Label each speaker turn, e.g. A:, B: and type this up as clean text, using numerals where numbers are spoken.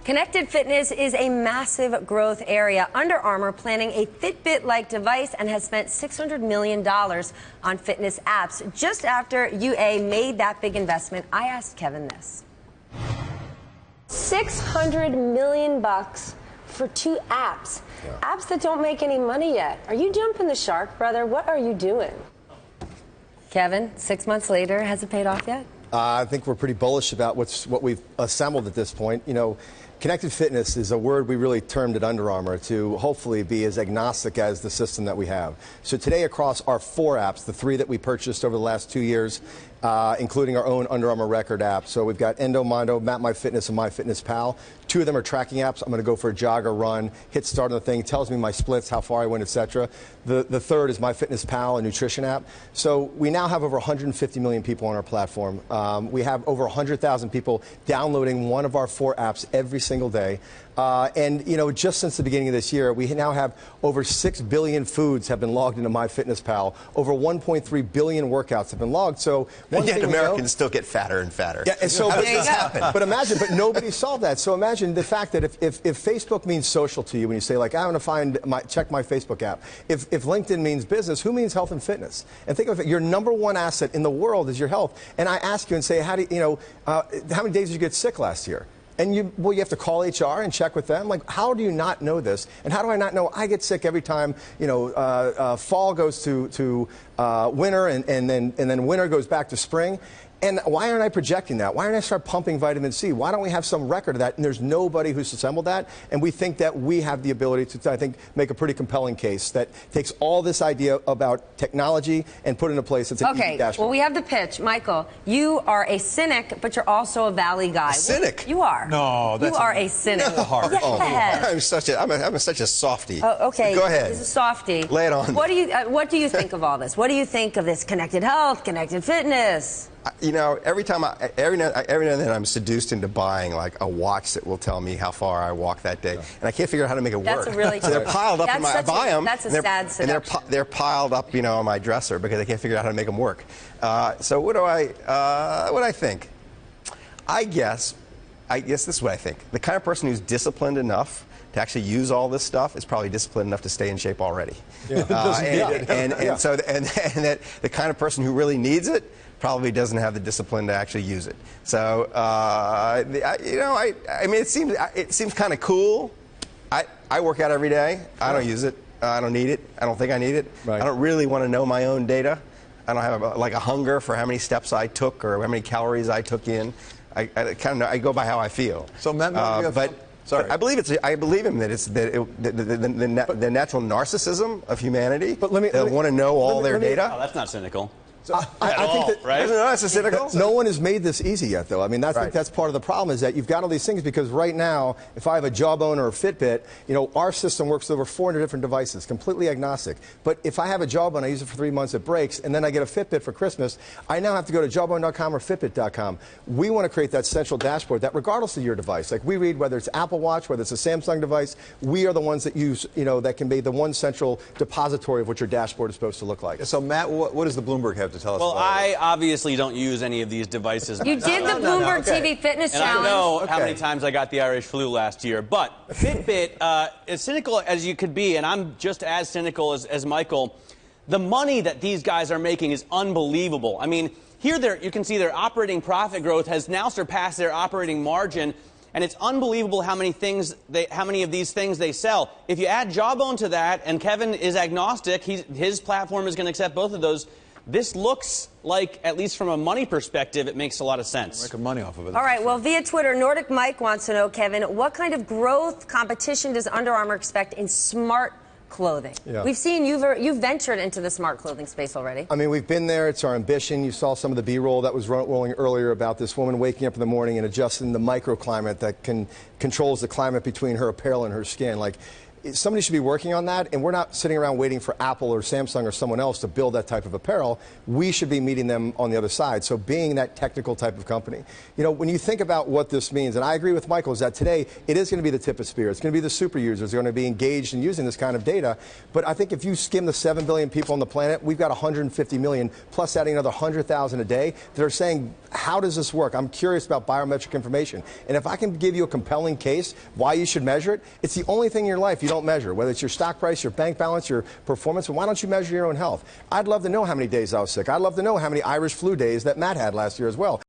A: Connected fitness is a massive growth area. Under Armour planning a Fitbit-like device and has spent $600 million on fitness apps. Just after UA made that big investment, I asked Kevin this. $600 million for two apps. Yeah. Apps that don't make any money yet. Are you jumping the shark, brother? What are you doing? Kevin, 6 months later, has it paid off yet?
B: I think we're pretty bullish about what we've assembled at this point. You know, connected fitness is a word we really termed at Under Armour to hopefully be as agnostic as the system that we have. So today across our 4 apps, the 3 that we purchased over the last 2 years, including our own Under Armour Record app. So we've got Endo, Mondo, MapMyFitness, and MyFitnessPal. 2 of them are tracking apps. I'm going to go for a jog or run, hit start on the thing, tells me my splits, how far I went, etc. The third is MyFitnessPal, a nutrition app. So we now have over 150 million people on our platform. We have over 100,000 people downloading one of our 4 apps every single day. And, you know, just since the beginning of this year, we now have over 6 billion foods have been logged into MyFitnessPal. Over 1.3 billion workouts have been logged. So
C: and yet Americans still get fatter and fatter.
B: Yeah, and so,
C: how does this happen?
B: But imagine, but nobody solved that. So imagine the fact that if Facebook means social to you, when you say, like, I want to check my Facebook app. If LinkedIn means business, who means health and fitness? And think of it, your number 1 asset in the world is your health. And I ask you and say, how many days did you get sick last year? And you have to call HR and check with them. Like, how do you not know this? And how do I not know I get sick every time, fall goes to winter and then winter goes back to spring? And why aren't I projecting that? Why aren't I start pumping vitamin C? Why don't we have some record of that? And there's nobody who's assembled that. And we think that we have the ability to, I think, make a pretty compelling case that takes all this idea about technology and put it in a place that's an easy dashboard.
A: Well, we have the pitch. Michael, you are a cynic, but you're also a Valley guy.
C: A cynic?
A: You are.
C: No, that's
A: you are a cynic.
C: Hard.
A: Yes.
C: I'm such a softie.
A: Oh, okay.
C: Go ahead.
A: He's a softie.
C: Lay it on.
A: What do you think of all this? What do you think of this connected health, connected fitness?
C: You know, every now and then I'm seduced into buying like a watch that will tell me how far I walked that day, and I can't figure out how to make it work.
A: That's a really
C: so they're piled up in my. I buy them.
A: That's a sad seduction.
C: And they're piled up, on my dresser because I can't figure out how to make them work. So what do I think? I guess this is what I think. The kind of person who's disciplined enough to actually use all this stuff is probably disciplined enough to stay in shape already. Yeah. And that the kind of person who really needs it probably doesn't have the discipline to actually use it. So, I mean, it seems kind of cool. I work out every day. I don't use it. I don't need it. I don't think I need it. Right. I don't really want to know my own data. I don't have a hunger for how many steps I took or how many calories I took in. I go by how I feel.
D: So, Matt,
C: Sorry. I believe him that it's the natural narcissism of humanity. But let me want to know all their data.
E: Oh, that's not cynical.
B: So I think that
E: right?
C: That's a cynical.
B: No one has made this easy yet, though. I mean, I think that's part of the problem is that you've got all these things because right now, if I have a Jawbone or a Fitbit, our system works with over 400 different devices, completely agnostic. But if I have a Jawbone, I use it for 3 months, it breaks, and then I get a Fitbit for Christmas, I now have to go to jawbone.com or Fitbit.com. We want to create that central dashboard that regardless of your device, like we read whether it's Apple Watch, whether it's a Samsung device, we are the ones that use, that can be the one central depository of what your dashboard is supposed to look like.
D: So, Matt, what does the Bloomberg have to tell us about
E: I obviously don't use any of these devices.
A: You did the Bloomberg TV Fitness Challenge.
E: I know how many times I got the Irish flu last year. But Fitbit, as cynical as you could be, and I'm just as cynical as Michael, the money that these guys are making is unbelievable. I mean, here you can see their operating profit growth has now surpassed their operating margin. And it's unbelievable how many of these things they sell. If you add Jawbone to that, and Kevin is agnostic, his platform is going to accept both of those. This looks like, at least from a money perspective, it makes a lot of sense.
D: Making money off of it.
A: All right, well, via Twitter, Nordic Mike wants to know, Kevin, what kind of growth competition does Under Armour expect in smart clothing? Yeah. We've seen you've ventured into the smart clothing space already.
B: I mean, we've been there. It's our ambition. You saw some of the B-roll that was rolling earlier about this woman waking up in the morning and adjusting the microclimate that controls the climate between her apparel and her skin. Like, Somebody should be working on that, and we're not sitting around waiting for Apple or Samsung or someone else to build that type of apparel. We should be meeting them on the other side. So being that technical type of company. You know, when you think about what this means, and I agree with Michael, is that today it is going to be the tip of spear. It's going to be the super users who are going to be engaged in using this kind of data. But I think if you skim the 7 billion people on the planet, we've got 150 million, plus adding another 100,000 a day, that are saying, how does this work? I'm curious about biometric information. And if I can give you a compelling case why you should measure it, it's the only thing in your life you don't measure, whether it's your stock price, your bank balance, your performance. Why don't you measure your own health? I'd love to know how many days I was sick. I'd love to know how many Irish flu days that Matt had last year as well.